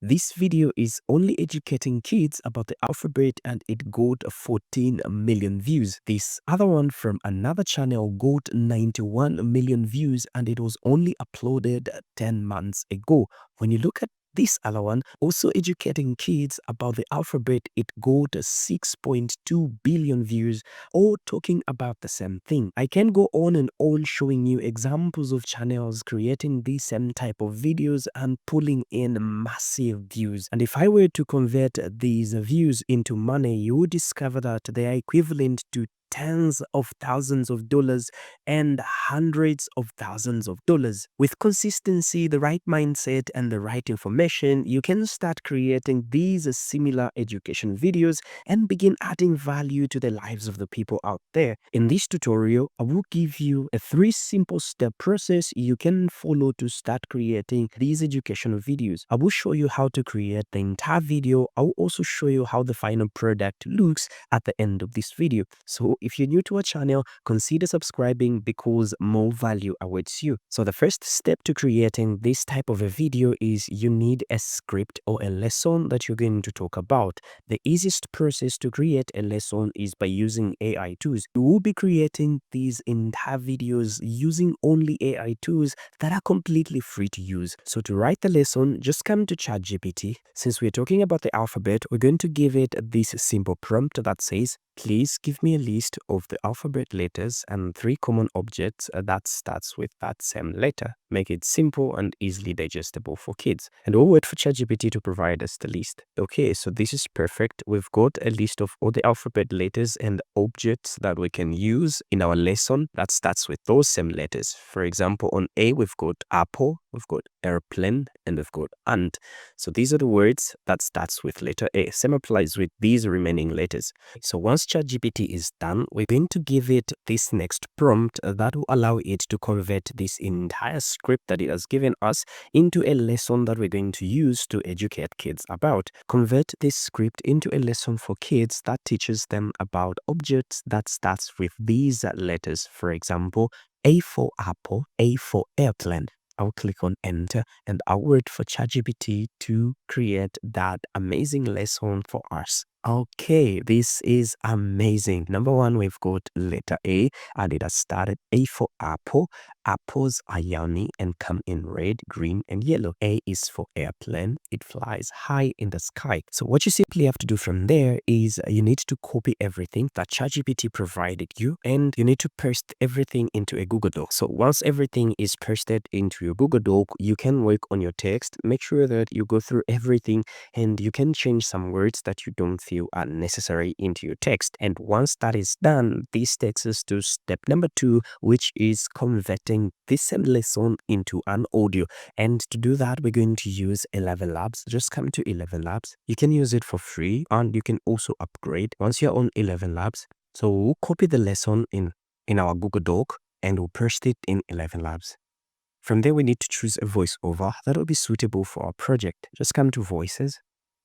This video is only educating kids about the alphabet and it got 14 million views. This other one from another channel got 91 million views and it was only uploaded 10 months ago. When you look at this other one, also educating kids about the alphabet, it got 6.2 billion views, all talking about the same thing. I can go on and on showing you examples of channels creating the same type of videos and pulling in massive views. And if I were to convert these views into money, you would discover that they are equivalent to tens of thousands of dollars and hundreds of thousands of dollars. With consistency, the right mindset, and the right information, you can start creating these similar education videos and begin adding value to the lives of the people out there. In this tutorial, I will give you a 3 simple step process you can follow to start creating these educational videos. I will show you how to create the entire video. I will also show you how the final product looks at the end of this video. So if you're new to our channel, consider subscribing because more value awaits you. So the first step to creating this type of a video is you need a script or a lesson that you're going to talk about. The easiest process to create a lesson is by using AI tools. You will be creating these entire videos using only AI tools that are completely free to use. So to write the lesson, just come to ChatGPT. Since we're talking about the alphabet, we're going to give it this simple prompt that says, please give me a list of the alphabet letters and 3 common objects that starts with that same letter. Make it simple and easily digestible for kids. And we'll wait for ChatGPT to provide us the list. Okay, so this is perfect. We've got a list of all the alphabet letters and objects that we can use in our lesson that starts with those same letters. For example, on A, we've got apple, we've got airplane, and we've got ant. So these are the words that starts with letter A. Same applies with these remaining letters. So once ChatGPT is done, we're going to give it this next prompt that will allow it to convert this entire script that it has given us into a lesson that we're going to use to educate kids about. Convert this script into a lesson for kids that teaches them about objects that starts with these letters. For example, A for apple, A for airplane. I'll click on enter and I'll wait for ChatGPT to create that amazing lesson for us. Okay, this is amazing. Number 1, we've got letter A and it has started. A for apple. Apples are yummy and come in red, green, and yellow. A is for airplane. It flies high in the sky. So what you simply have to do from there is you need to copy everything that ChatGPT provided you and you need to paste everything into a Google Doc. So once everything is pasted into your Google Doc, you can work on your text. Make sure that you go through everything and you can change some words that you don't feel are necessary into your text. And once that is done, this takes us to step number 2, which is converting this same lesson into an audio. And to do that, we're going to use 11 Labs. Just come to 11 Labs. You can use it for free and you can also upgrade once you're on 11 Labs. So we'll copy the lesson in our Google Doc and we'll paste it in 11 Labs. From there, we need to choose a voiceover that will be suitable for our project. Just come to voices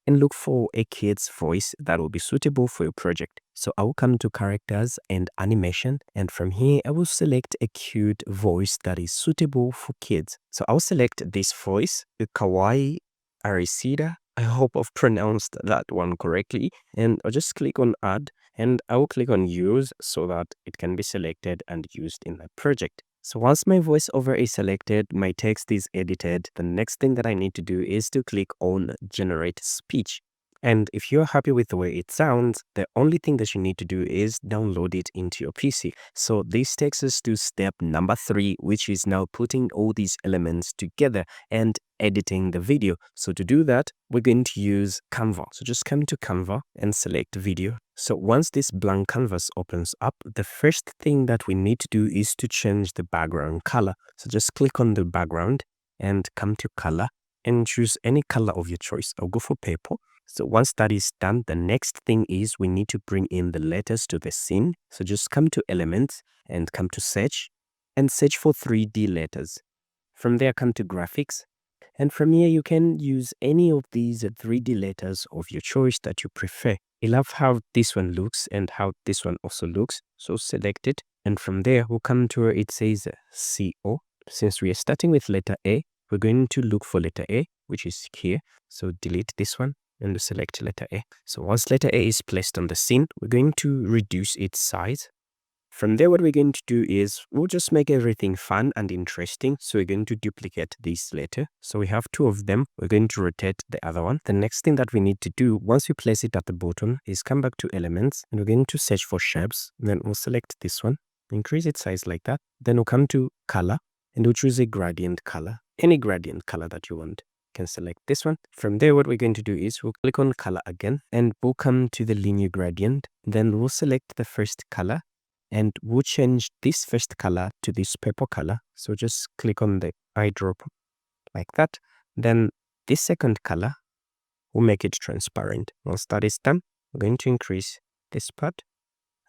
and look for a kid's voice that will be suitable for your project. So I will come to characters and animation, and from here I will select a cute voice that is suitable for kids. So I'll select this voice, the Kawaii Arisida. I hope I've pronounced that one correctly, and I'll just click on add and I will click on use so that it can be selected and used in my project. So once my voiceover is selected, my text is edited, the next thing that I need to do is to click on generate speech. And if you're happy with the way it sounds, the only thing that you need to do is download it into your PC. So this takes us to step number 3, which is now putting all these elements together and editing the video. So to do that, we're going to use Canva. So just come to Canva and select video. So once this blank canvas opens up, the first thing that we need to do is to change the background color. So just click on the background and come to color and choose any color of your choice. I'll go for purple. So once that is done, the next thing is we need to bring in the letters to the scene. So just come to elements and come to search and search for 3D letters. From there, come to graphics. And from here, you can use any of these 3D letters of your choice that you prefer. I love how this one looks and how this one also looks. So select it. And from there, we'll come to where it says CO. Since we are starting with letter A, we're going to look for letter A, which is here. So delete this one and select letter A. So once letter A is placed on the scene, we're going to reduce its size. From there, what we're going to do is we'll just make everything fun and interesting. So we're going to duplicate this letter. So we have two of them. We're going to rotate the other one. The next thing that we need to do once we place it at the bottom is come back to elements and we're going to search for shapes. Then we'll select this one, increase its size like that. Then we'll come to color and we'll choose a gradient color, any gradient color that you want. Can select this one. From there, what we're going to do is we'll click on color again and we'll come to the linear gradient. Then we'll select the first color and we'll change this first color to this purple color. So just click on the eyedrop like that. Then this second color, we'll make it transparent. Once that is done, we're going to increase this part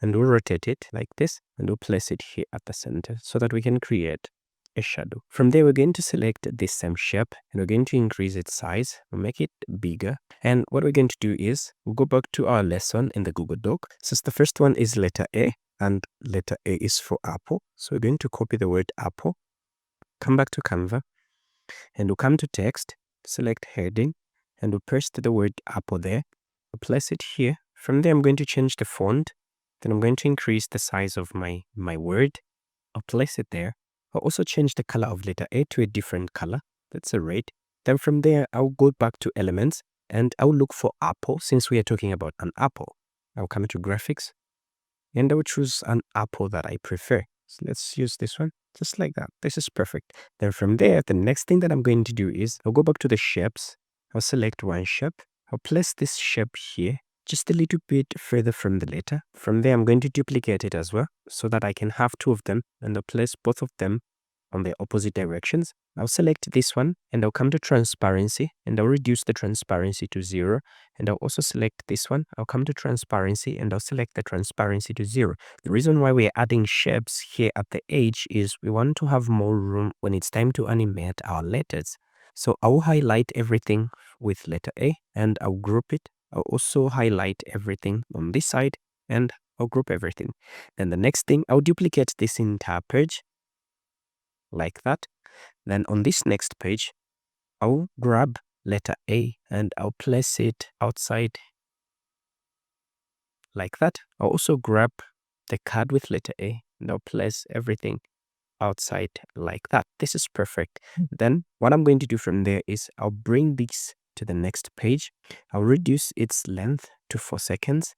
and we'll rotate it like this and we'll place it here at the center so that we can create a shadow. From there, we're going to select this same shape and we're going to increase its size. We'll make it bigger. And what we're going to do is we'll go back to our lesson in the Google Doc. Since the first one is letter A and letter A is for apple. So we're going to copy the word apple, come back to Canva and we'll come to text, select heading and we'll paste the word apple there. We'll place it here. From there, I'm going to change the font. Then I'm going to increase the size of my word. I'll place it there. I'll also change the color of letter A to a different color. That's a red. Then from there, I'll go back to elements and I'll look for apple since we are talking about an apple. I'll come to graphics and I'll choose an apple that I prefer. So let's use this one just like that. This is perfect. Then from there, the next thing that I'm going to do is I'll go back to the shapes. I'll select one shape. I'll place this shape here just a little bit further from the letter. From there, I'm going to duplicate it as well so that I can have two of them and I'll place both of them on the opposite directions. I'll select this one and I'll come to transparency and I'll reduce the transparency to 0. And I'll also select this one. I'll come to transparency and I'll select the transparency to 0. The reason why we're adding shapes here at the edge is we want to have more room when it's time to animate our letters. So I'll highlight everything with letter A and I'll group it. I'll also highlight everything on this side and I'll group everything. Then the next thing, I'll duplicate this entire page like that. Then on this next page, I'll grab letter A and I'll place it outside like that. I'll also grab the card with letter A and I'll place everything outside like that. This is perfect. Then what I'm going to do from there is I'll bring this to the next page. I'll reduce its length to 4 seconds.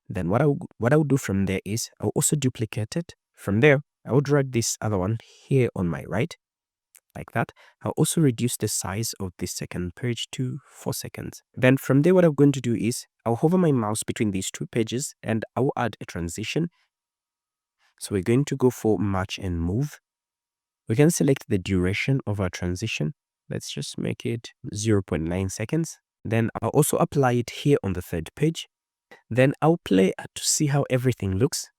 Then what I'll do from there is I'll also duplicate it. From there, I'll drag this other one here on my right like that. I'll also reduce the size of this second page to 4 seconds. Then from there, what I'm going to do is I'll hover my mouse between these two pages and I'll add a transition. So we're going to go for match and move. We can select the duration of our transition. Let's just make it 0.9 seconds. Then I'll also apply it here on the third page. Then I'll play to see how everything looks.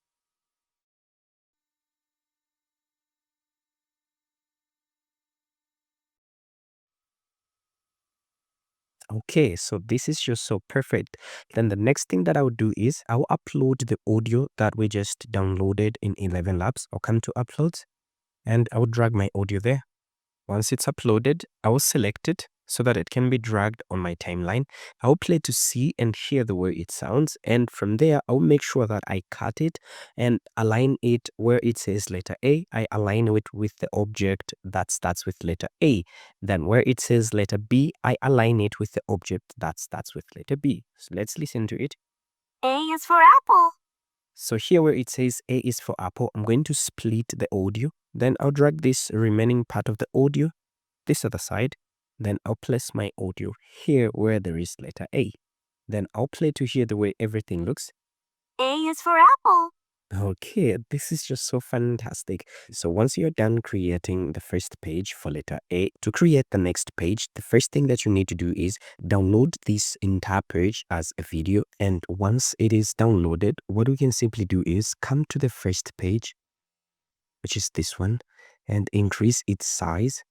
Okay, so this is just so perfect. Then the next thing that I would do is I'll upload the audio that we just downloaded in 11 Labs. I'll come to uploads and I'll drag my audio there. Once it's uploaded, I will select it so that it can be dragged on my timeline. I'll play to see and hear the way it sounds. And from there, I'll make sure that I cut it and align it where it says letter A. I align it with the object that starts with letter A. Then where it says letter B, I align it with the object that starts with letter B. So let's listen to it. A is for apple. So here where it says A is for apple, I'm going to split the audio. Then I'll drag this remaining part of the audio this other side. Then I'll place my audio here where there is letter A. Then I'll play to hear the way everything looks. A is for apple. Okay, this is just so fantastic. So once you're done creating the first page for letter A, to create the next page, the first thing that you need to do is download this entire page as a video. And once it is downloaded, what we can simply do is come to the first page, which is this one, and increase its size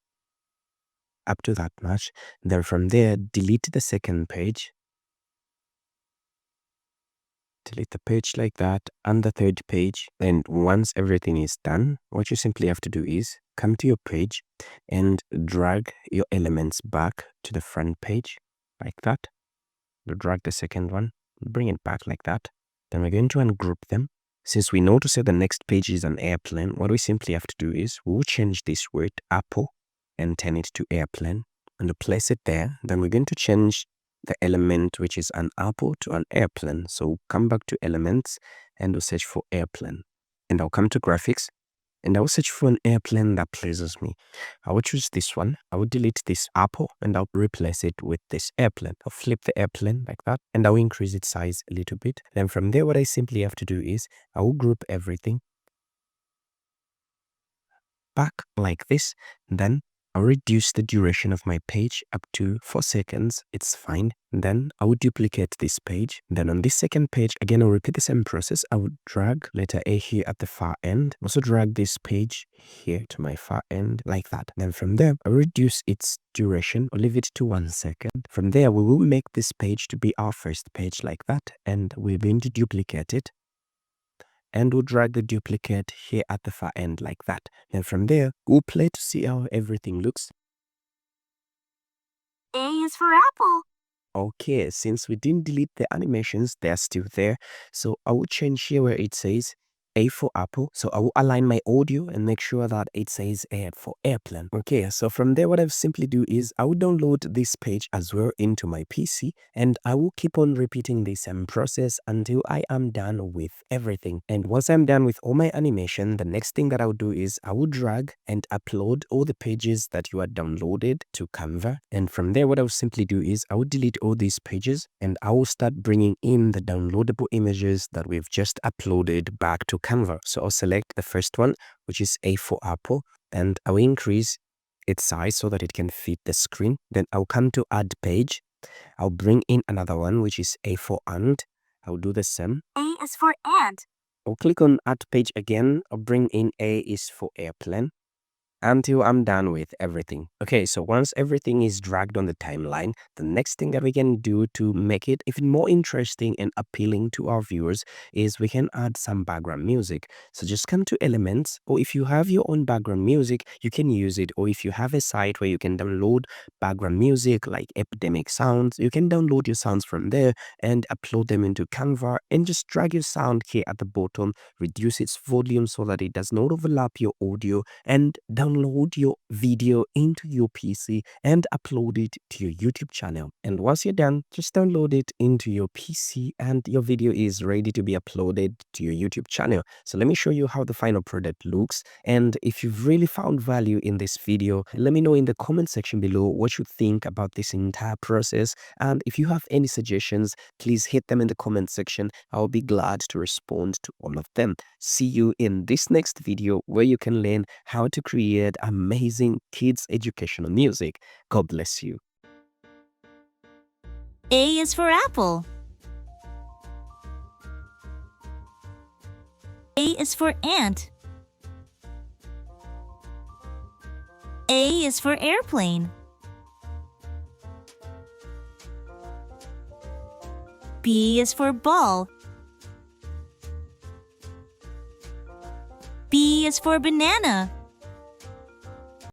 up to that much. Then from there, delete the second page. delete the page like that and the third page. And once everything is done, what you simply have to do is come to your page and drag your elements back to the front page like that. Drag the second one, bring it back like that. Then we're going to ungroup them. Since we know to say the next page is an airplane, what we simply have to do is we'll change this word apple and turn it to airplane and place it there. Then we're going to change the element which is an apple to an airplane. So come back to elements and we'll search for airplane. And I'll come to graphics and I will search for an airplane that pleases me. I will choose this one. I will delete this apple and I'll replace it with this airplane. I'll flip the airplane like that and I will increase its size a little bit. Then from there, what I simply have to do is I will group everything back like this. Then I'll reduce the duration of my page up to 4 seconds. It's fine. Then I will duplicate this page. Then on this second page, again, I'll repeat the same process. I would drag letter A here at the far end. Also drag this page here to my far end like that. Then from there, I'll reduce its duration. I'll leave it to 1 second. From there, we will make this page to be our first page like that. And we're going to duplicate it. And we'll drag the duplicate here at the far end like that. And from there, we'll play to see how everything looks. A is for apple. Okay, since we didn't delete the animations, they're still there. So I will change here where it says A for apple. So I will align my audio and make sure that it says A for airplane. Okay, so from there, what I've simply do is I will download this page as well into my PC and I will keep on repeating the same process until I am done with everything. And once I'm done with all my animation, the next thing that I'll do is I will drag and upload all the pages that you had downloaded to Canva. And from there, what I will simply do is I will delete all these pages and I will start bringing in the downloadable images that we've just uploaded back to Canva. So I'll select the first one, which is A for apple, and I will increase its size so that it can fit the screen. Then I'll come to add page. I'll bring in another one, which is A for ant. I'll do the same. A is for ant. I'll click on add page again. I'll bring in A is for airplane until I'm done with everything. Okay, so once everything is dragged on the timeline, the next thing that we can do to make it even more interesting and appealing to our viewers is we can add some background music. So just come to elements, or if you have your own background music, you can use it. Or if you have a site where you can download background music like Epidemic Sounds, you can download your sounds from there and upload them into Canva and just drag your sound here at the bottom, reduce its volume so that it does not overlap your audio, and download your video into your PC and upload it to your YouTube channel. And once you're done, just download it into your PC and your video is ready to be uploaded to your YouTube channel. So let me show you how the final product looks. And if you've really found value in this video, let me know in the comment section below what you think about this entire process. And if you have any suggestions, please hit them in the comment section. I'll be glad to respond to all of them. See you in this next video where you can learn how to create amazing kids educational music. God bless you. A is for apple. A is for ant. A is for airplane. B is for ball. B is for banana.